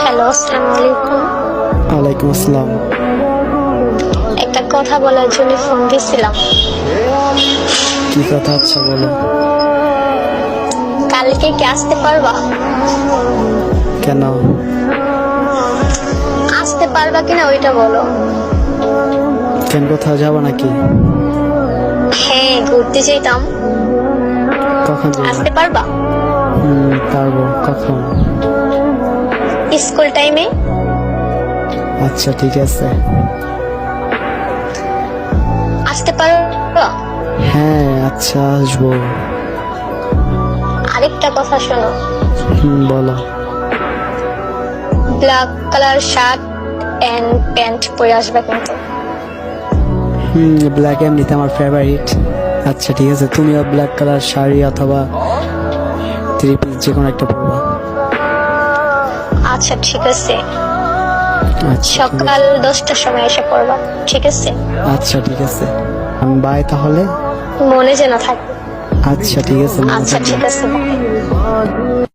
Hello, আসসালামু আলাইকুম। ওয়ালাইকুম আসসালাম। একটা কথা বলার জন্য ফোন দিয়েছিলাম। কি কথা? আচ্ছা বলো। কালকে কি আসতে পারবা? কেন? আসতে পারবা কিনা ওইটা বলো। কেন, কোথাও যাবো নাকি? হ্যাঁ, ঘুরতে যেতাম। কখন যাবো? আসতে পারবা? পারবো। কখন? স্কুল টাইমে। আচ্ছা ঠিক আছে। আসতে পারবা? হ্যাঁ আচ্ছা আসবো। আরেকটা কথা শোনো, বলো। Black colour shirt and pant পরে আসবে কিন্তু। ব্ল্যাক এমনিতে আমার ফেভারিট। আচ্ছা ঠিক আছে, তুমিও ব্ল্যাক কালার শাড়ি অথবা থ্রি পিস যে কোনো একটা পরবা। আচ্ছা ঠিক আছে, আচ্ছা সকাল 10টার সময় এসে পড়বা, ঠিক আছে? আচ্ছা ঠিক আছে, আমি বাই তাহলে। মনে যেন থাকে। আচ্ছা ঠিক আছে, মনে আচ্ছা থাকবে। ঠিক আছে, bye।